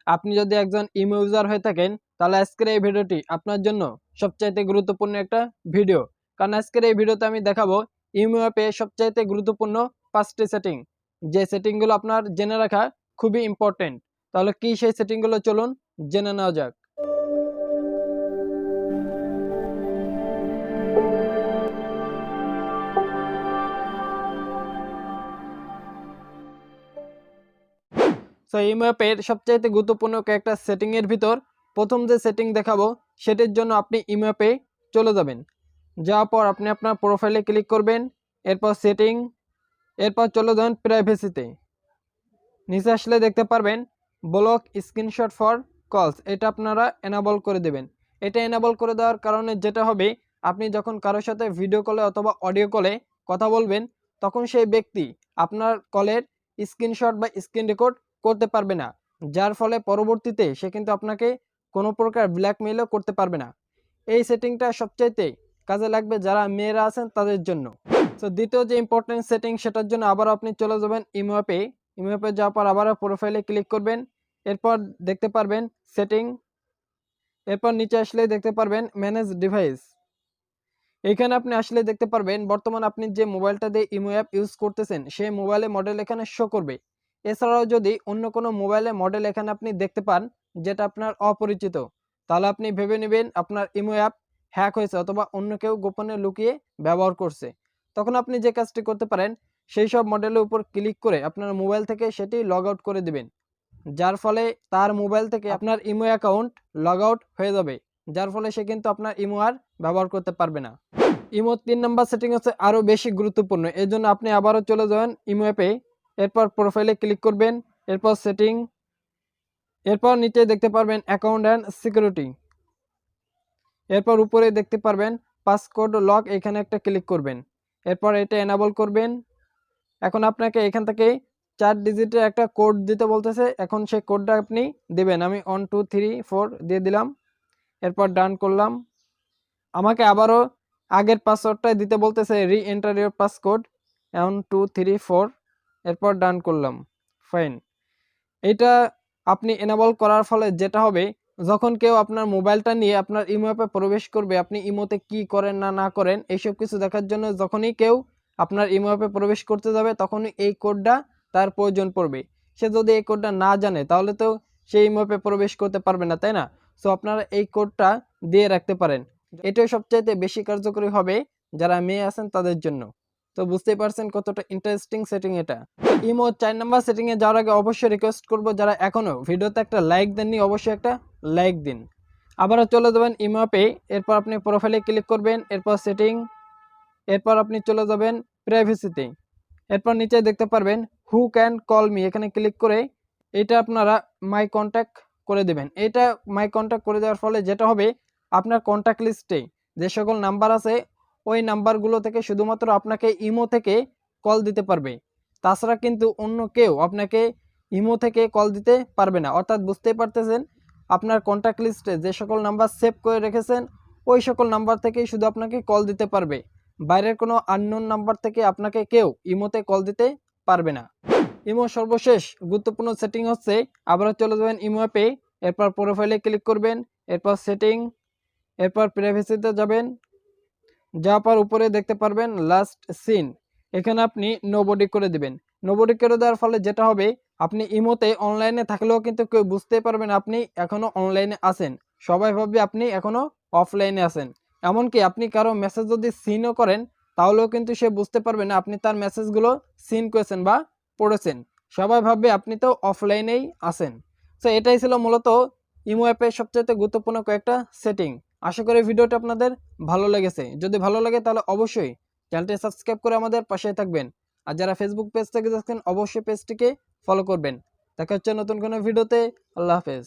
আপনি যদি একজন ইমো ইউজার হয়ে থাকেন তাহলে আজকের এই ভিডিওটি আপনার জন্য সবচাইতে গুরুত্বপূর্ণ একটা ভিডিও। কারণ আজকের এই ভিডিওতে আমি দেখাবো ইমো অ্যাপে সবচাইতে গুরুত্বপূর্ণ 5টি সেটিং, যে সেটিংগুলো আপনার জেনে রাখা খুবই ইম্পর্টেন্ট। তাহলে কি সেই সেটিংগুলো, চলুন জেনে নেওয়া যাক। সো ইমো অ্যাপের সবচাইতে গুরুত্বপূর্ণ কয়েকটা সেটিং এর ভিতর প্রথম যে সেটিং দেখাবো সেটির জন্য আপনি ইমো অ্যাপে চলে যাবেন। যাওয়ার পর আপনি আপনার প্রোফাইলে ক্লিক করবেন, এরপর সেটিং, এরপর চলে যাবেন প্রাইভেসিতে। নিচে আসলে দেখতে পারবেন ব্লক স্ক্রিনশট ফর কলস, এটা আপনারা এনাবল করে দেবেন। এটা এনাবল করে দেওয়ার কারণে যেটা হবে, আপনি যখন কারোর সাথে ভিডিও কলে অথবা অডিও কলে কথা বলবেন তখন সেই ব্যক্তি আপনার কলের স্ক্রিনশট বা স্ক্রিন রেকর্ড করতে পারবে না, যার ফলে পরবর্তীতে সে কিন্তু আপনাকে কোনো প্রকার ব্ল্যাকমেইলও করতে পারবে না। এই সেটিংটা সবচাইতে কাজে লাগবে যারা মেয়েরা আছেন তাদের জন্য। তো দ্বিতীয় যে ইম্পর্টেন্ট সেটিং, সেটার জন্য আবার আপনি চলে যাবেন ইমো অ্যাপে। ইমো অ্যাপে যাওয়ার পর আবারও প্রোফাইলে ক্লিক করবেন, এরপর দেখতে পারবেন সেটিং, এরপর নিচে আসলে দেখতে পারবেন ম্যানেজ ডিভাইস। এখানে আপনি আসলে দেখতে পারবেন বর্তমান আপনি যে মোবাইলটা দিয়ে ইমো অ্যাপ ইউজ করতেছেন সেই মোবাইলের মডেল এখানে শো করবে। এছাড়াও যদি অন্য কোনো মোবাইলের মডেল এখানে আপনি দেখতে পান যেটা আপনার অপরিচিত, তাহলে আপনি ভেবে নেবেন আপনার ইমো অ্যাপ হ্যাক হয়েছে অথবা অন্য কেউ গোপনে লুকিয়ে ব্যবহার করছে। তখন আপনি যে কাজটি করতে পারেন, সেই সব মডেলের উপর ক্লিক করে আপনার মোবাইল থেকে সেটি লগ আউট করে দিবেন, যার ফলে তার মোবাইল থেকে আপনার ইমো অ্যাকাউন্ট লগ আউট হয়ে যাবে, যার ফলে সে কিন্তু আপনার ইমো আর ব্যবহার করতে পারবে না। ইমো 3 নাম্বার সেটিং হচ্ছে আরও বেশি গুরুত্বপূর্ণ। এর জন্য আপনি আবারও চলে যাবেন ইমো অ্যাপে, এরপর প্রোফাইলে ক্লিক করবেন, এরপর সেটিং, এরপর নিচে দেখতে পারবেন অ্যাকাউন্ট অ্যান্ড সিকিউরিটি, এরপর উপরে দেখতে পারবেন পাসকোড লক, এখানে একটা ক্লিক করবেন, এরপর এটা এনাবল করবেন। এখন আপনাকে এখান থেকে 4 ডিজিটের একটা কোড দিতে বলতেছে, এখন সেই কোডটা আপনি দিবেন। আমি 1 2 3 4 দিয়ে দিলাম, এরপর ডান করলাম। আমাকে আবারও আগের পাসওয়ার্ডটাই দিতে বলতেছে, রি এন্টার ইউর পাসকোড 1 2 3 4, এরপর ডান করলাম, ফাইন। এটা আপনি এনেবল করার ফলে যেটা হবে, যখন কেউ আপনার মোবাইলটা নিয়ে আপনার ইমো অ্যাপে প্রবেশ করবে, আপনি ইমোতে কি করেন না করেন এইসব কিছু দেখার জন্য যখনই কেউ আপনার ইমো অ্যাপে প্রবেশ করতে যাবে তখনই এই কোডটা তার প্রয়োজন পড়বে। সে যদি এই কোডটা না জানে তাহলে তো সেই ইমো অ্যাপে প্রবেশ করতে পারবে না, তাই না? সো আপনারা এই কোডটা দিয়ে রাখতে পারেন। এটাই সবচাইতে বেশি কার্যকরী হবে যারা মেয়ে আছেন তাদের জন্য। তো বুঝতেই পারছেন কতটা ইন্টারেস্টিং সেটিং এটা। ইমো 4 নাম্বার সেটিং এ যাওয়ার আগে অবশ্যই রিকোয়েস্ট করব, যারা এখনো ভিডিওতে একটা লাইক দেননি অবশ্যই একটা লাইক দিন। আবারও চলে যাবেন ইমো অ্যাপে, এরপর আপনি প্রোফাইলে ক্লিক করবেন, এরপর সেটিং, এরপর আপনি চলে যাবেন প্রাইভেসিতে, এরপর নিচে দেখতে পারবেন হু ক্যান কল মি, এখানে ক্লিক করে এটা আপনারা মাই কন্ট্যাক্ট করে দেবেন। এটা মাই কন্ট্যাক্ট করে দেওয়ার ফলে যেটা হবে, আপনার কন্ট্যাক্ট লিস্টে যে সকল নাম্বার আছে ওই নাম্বারগুলো থেকে শুধুমাত্র আপনাকে ইমো থেকে কল দিতে পারবে। তাছাড়া কিন্তু অন্য কেউ আপনাকে ইমো থেকে কল দিতে পারবে না। অর্থাৎ বুঝতেই পারতেছেন, আপনার কন্ট্যাক্ট লিস্টে যে সকল নাম্বার সেভ করে রেখেছেন ওই সকল নাম্বার থেকেই শুধু আপনাকে কল দিতে পারবে। বাইরের কোনো আননোন নাম্বার থেকে আপনাকে কেউ ইমোতে কল দিতে পারবে না। ইমো সর্বশেষ গুরুত্বপূর্ণ সেটিং হচ্ছে, আবারও চলে যাবেন ইমো অ্যাপে, এরপর প্রোফাইলে ক্লিক করবেন, এরপর সেটিং, এরপর প্রাইভেসিতে যাবেন। যাওয়ার পর উপরে দেখতে পারবেন লাস্ট সিন, এখানে আপনি নোবডি করে দিবেন। নোবডি করে দেওয়ার ফলে যেটা হবে, আপনি ইমোতে অনলাইনে থাকলেও কিন্তু কেউ বুঝতে পারবে না আপনি এখনও অনলাইনে আছেন। সবাই ভাববে আপনি এখনও অফলাইনে আছেন। এমনকি আপনি কারো মেসেজ যদি সিনও করেন তাহলেও কিন্তু সে বুঝতে পারবে না আপনি তার মেসেজগুলো সিন করেছেন বা পড়েছেন। সবাই ভাববে আপনি তো অফলাইনেই আছেন। সো এটাই ছিল মূলত ইমো অ্যাপের সবচেয়ে গুরুত্বপূর্ণ কয়েকটা সেটিং। আশা করি ভিডিওটা আপনাদের ভালো লেগেছে। যদি ভালো লাগে তাহলে অবশ্যই চ্যানেলটি সাবস্ক্রাইব করে আমাদের পাশে থাকবেন। আর যারা ফেসবুক পেজ থেকে দেখছেন অবশ্যই পেজটিকে ফলো করবেন। দেখা হচ্ছে নতুন কোনো ভিডিওতে। আল্লাহ হাফেজ।